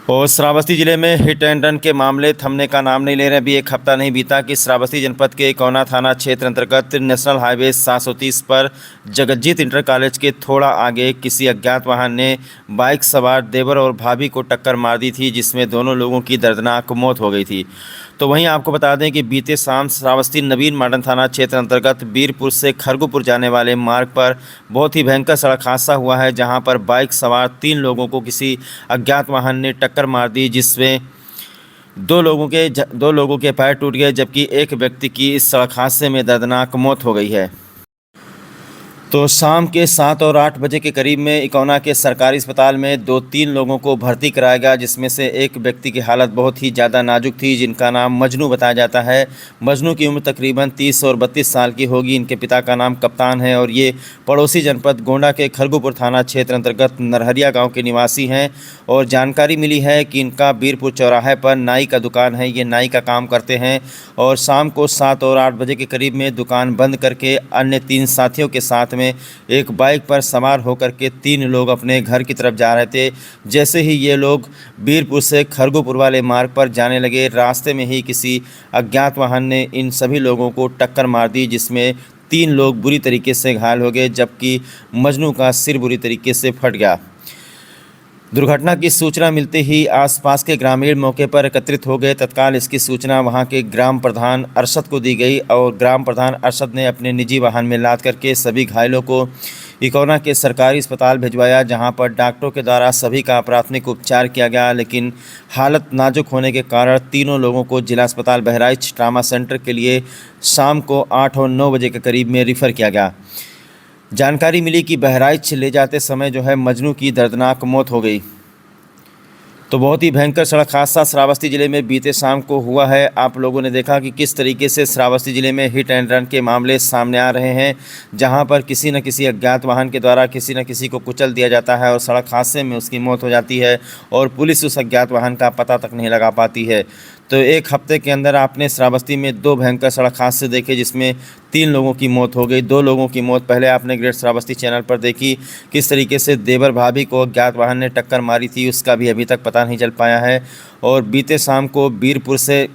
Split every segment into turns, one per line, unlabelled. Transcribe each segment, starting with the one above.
और श्रावस्ती जिले में हिट एंड रन के मामले थमने का नाम नहीं ले रहे। अभी एक हफ्ता नहीं बीता कि श्रावस्ती जनपद के इकौना थाना क्षेत्र अंतर्गत नेशनल हाईवे 730 पर जगतजीत इंटर कॉलेज के थोड़ा आगे किसी अज्ञात वाहन ने बाइक सवार देवर और भाभी को टक्कर मार दी थी, जिसमें दोनों लोगों की दर्दनाक मौत हो गई थी। तो वहीं आपको बता दें कि बीते शाम श्रावस्ती नवीन मॉडर्न थाना क्षेत्र अंतर्गत बीरपुर से खरगुपुर जाने वाले मार्ग पर बहुत ही भयंकर सड़क हादसा हुआ है, जहां पर बाइक सवार 3 लोगों को किसी अज्ञात वाहन ने टक्कर मार दी, जिसमें दो लोगों के पैर टूट गए, जबकि एक व्यक्ति की इस सड़क हादसे में दर्दनाक मौत हो गई है। तो शाम के 7 और 8 बजे के करीब में इकौना के सरकारी अस्पताल में 2-3 लोगों को भर्ती कराया गया, जिसमें से एक व्यक्ति की हालत बहुत ही ज़्यादा नाजुक थी, जिनका नाम मजनू बताया जाता है। मजनू की उम्र तकरीबन 30 और 32 साल की होगी। इनके पिता का नाम कप्तान है और ये पड़ोसी जनपद गोंडा के खरगुपुर थाना क्षेत्र अंतर्गत नरहरिया गाँव के निवासी हैं। और जानकारी मिली है कि इनका बीरपुर चौराहे पर नाई का दुकान है, ये नाई का काम करते हैं। और शाम को 7 और 8 बजे के करीब में दुकान बंद करके अन्य 3 साथियों के साथ में एक बाइक पर सवार होकर के 3 लोग अपने घर की तरफ जा रहे थे। जैसे ही ये लोग बीरपुर से खरगुपुर वाले मार्ग पर जाने लगे, रास्ते में ही किसी अज्ञात वाहन ने इन सभी लोगों को टक्कर मार दी, जिसमें 3 लोग बुरी तरीके से घायल हो गए, जबकि मजनू का सिर बुरी तरीके से फट गया। दुर्घटना की सूचना मिलते ही आसपास के ग्रामीण मौके पर एकत्रित हो गए। तत्काल इसकी सूचना वहां के ग्राम प्रधान अरशद को दी गई और ग्राम प्रधान अरशद ने अपने निजी वाहन में लाद करके सभी घायलों को इकौना के सरकारी अस्पताल भिजवाया, जहां पर डॉक्टरों के द्वारा सभी का प्राथमिक उपचार किया गया। लेकिन हालत नाजुक होने के कारण तीनों लोगों को जिला अस्पताल बहराइच ट्रामा सेंटर के लिए शाम को 8 और 9 बजे के करीब में रिफ़र किया गया। जानकारी मिली कि बहराइच ले जाते समय जो है मजनू की दर्दनाक मौत हो गई। तो बहुत ही भयंकर सड़क हादसा श्रावस्ती ज़िले में बीते शाम को हुआ है। आप लोगों ने देखा कि किस तरीके से श्रावस्ती ज़िले में हिट एंड रन के मामले सामने आ रहे हैं, जहां पर किसी न किसी अज्ञात वाहन के द्वारा किसी न किसी को कुचल दिया जाता है और सड़क हादसे में उसकी मौत हो जाती है और पुलिस उस अज्ञात वाहन का पता तक नहीं लगा पाती है। तो एक हफ्ते के अंदर आपने श्रावस्ती में 2 भयंकर सड़क हादसे देखे, जिसमें 3 लोगों की मौत हो गई। 2 लोगों की मौत पहले आपने ग्रेट श्रावस्ती चैनल पर देखी, किस तरीके से देवर भाभी को अज्ञात वाहन ने टक्कर मारी थी, उसका भी अभी तक पता नहीं चल पाया है। और बीते शाम को बीरपुर से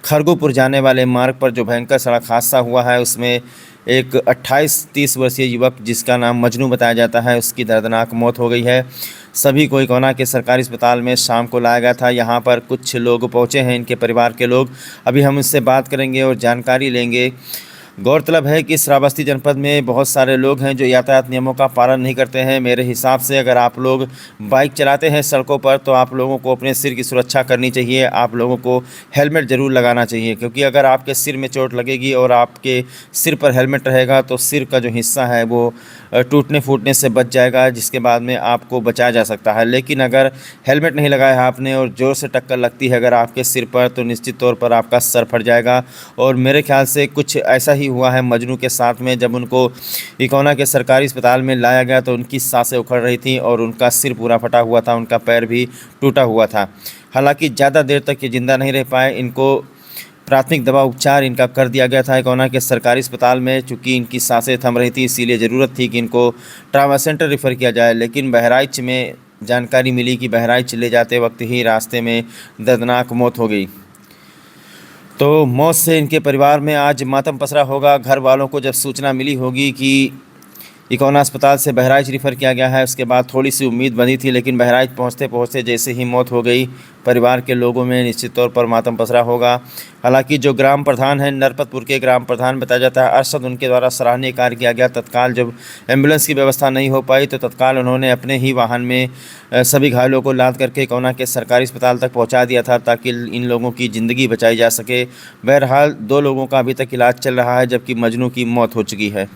खरगुपुर जाने वाले मार्ग पर जो भयंकर सड़क हादसा हुआ है, उसमें एक 28-30 वर्षीय युवक जिसका नाम मजनू बताया जाता है, उसकी दर्दनाक मौत हो गई है। सभी को इकौना के सरकारी अस्पताल में शाम को लाया गया था। यहाँ पर कुछ लोग पहुँचे हैं, इनके परिवार के लोग। अभी हम इससे बात करेंगे और जानकारी लेंगे। गौरतलब है कि श्रावस्ती जनपद में बहुत सारे लोग हैं जो यातायात नियमों का पालन नहीं करते हैं। मेरे हिसाब से अगर आप लोग बाइक चलाते हैं सड़कों पर तो आप लोगों को अपने सिर की सुरक्षा करनी चाहिए। आप लोगों को हेलमेट ज़रूर लगाना चाहिए, क्योंकि अगर आपके सिर में चोट लगेगी और आपके सिर पर हेलमेट रहेगा तो सिर का जो हिस्सा है वो टूटने फूटने से बच जाएगा, जिसके बाद में आपको बचाया जा सकता है। लेकिन अगर हेलमेट नहीं लगाया आपने और ज़ोर से टक्कर लगती है अगर आपके सिर पर, तो निश्चित तौर पर आपका सर फट जाएगा। और मेरे ख्याल से कुछ ऐसा ही हुआ है मजनू के साथ में। जब उनको इकौना के सरकारी अस्पताल में लाया गया तो उनकी सांसें उखड़ रही थी और उनका सिर पूरा फटा हुआ था, उनका पैर भी टूटा हुआ था। हालांकि ज़्यादा देर तक ये ज़िंदा नहीं रह पाए। इनको प्राथमिक दवा उपचार इनका कर दिया गया था इकौना के सरकारी अस्पताल में। चूँकि इनकी सांसें थम रही थी, इसीलिए ज़रूरत थी कि इनको ट्रामा सेंटर रेफ़र किया जाए। लेकिन बहराइच में जानकारी मिली कि बहराइच ले जाते वक्त ही रास्ते में दर्दनाक मौत हो गई। तो मौत से इनके परिवार में आज मातम पसरा होगा। घर वालों को जब सूचना मिली होगी कि इकौना अस्पताल से बहराइच रिफ़र किया गया है, उसके बाद थोड़ी सी उम्मीद बनी थी, लेकिन बहराइच पहुंचते पहुंचते जैसे ही मौत हो गई, परिवार के लोगों में निश्चित तौर पर मातम पसरा होगा। हालांकि जो ग्राम प्रधान हैं, नरपतपुर के ग्राम प्रधान बताया जाता है अरशद, उनके द्वारा सराहनीय कार्य किया गया। तत्काल जब एम्बुलेंस की व्यवस्था नहीं हो पाई तो तत्काल उन्होंने अपने ही वाहन में सभी घायलों को लाद करके इकौना के सरकारी अस्पताल तक पहुँचा दिया था, ताकि इन लोगों की ज़िंदगी बचाई जा सके। बहरहाल 2 लोगों का अभी तक इलाज चल रहा है, जबकि मजनू की मौत हो चुकी है।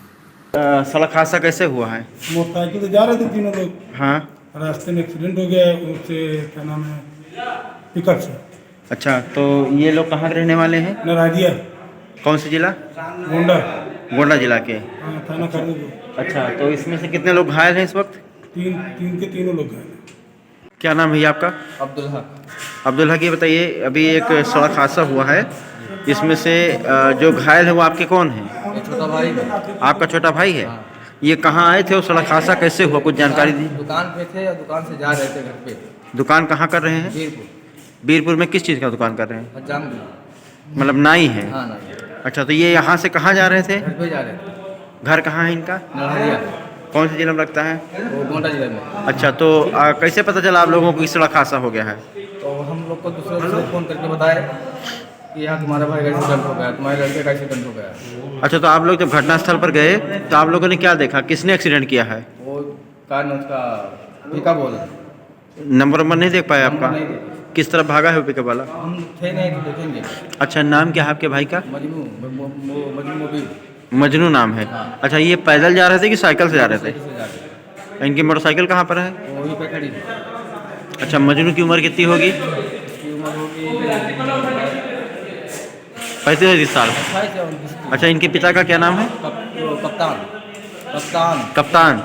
सड़क हादसा कैसे हुआ है?
मोटरसाइकिल से जा रहे थे 3 लोग।
हाँ,
रास्ते में एक्सीडेंट हो गया उससे, क्या नाम है, पिकअप से।
अच्छा, तो ये लोग कहाँ के रहने वाले हैं?
नरहरिया,
कौन सा जिला?
गोंडा।
गोंडा जिला के।
हाँ, थाना खरगुपुर।
अच्छा, तो इसमें से कितने लोग घायल हैं इस वक्त?
3 लोग गए।
क्या नाम है ये आपका?
अब्दुल हक।
अब्दुल हक, ये बताइए, अभी एक सड़क हादसा हुआ है, इसमें से जो घायल है वो आपके कौन हैं?
ये छोटा भाई है।
आपका छोटा भाई है? ये कहाँ आए थे और सड़क हादसा कैसे हुआ, कुछ जानकारी दी?
दुकान पे थे या दुकान से जा रहे थे घर पे।
दुकान कहाँ कर रहे हैं?
वीरपुर
बीरपुर में किस चीज़ का दुकान कर रहे हैं?
हजाम
मतलब नाई है?
हाँ ना
अच्छा, तो ये यहाँ से कहाँ जा रहे थे?
घर पे जा रहे थे
घर कहाँ है इनका?
नरहरिया
कौन से जिला में लगता है?
वो गोंडा जिले में।
अच्छा, तो कैसे पता चला आप लोगों को इस सड़क हादसा हो गया है?
तो हम लोग को दूसरे से फ़ोन करके बताए कि यहाँ तुम्हारे भाई का एक्सीडेंट हो गया, तुम्हारे लड़के का एक्सीडेंट हो गया।
अच्छा, तो आप लोग जब घटनास्थल पर गए तो आप लोगों ने क्या देखा? किसने एक्सीडेंट किया है?
वो कारण उसका फीका बोल
नंबर वंबर नहीं देख पाए आपका?
नहीं देखे।
किस तरफ भागा है वो पिकअप वाला?
हम थे नहीं तो देखेंगे।
अच्छा, नाम क्या है आपके भाई का?
मजनू मोबिल
मजनू नाम है।
हाँ।
अच्छा, ये पैदल जा रहे थे कि साइकिल से जा रहे थे?
से जा रहे थे।
इनकी मोटरसाइकिल कहाँ पर है?
वो वहीं पे खड़ी है।
अच्छा, मजनू की उम्र कितनी होगी?
उसकी उम्र होगी
35 साल।
28 या 29 की।
अच्छा, इनके पिता का क्या नाम है?
कप्तान कप्तान
कप्तान।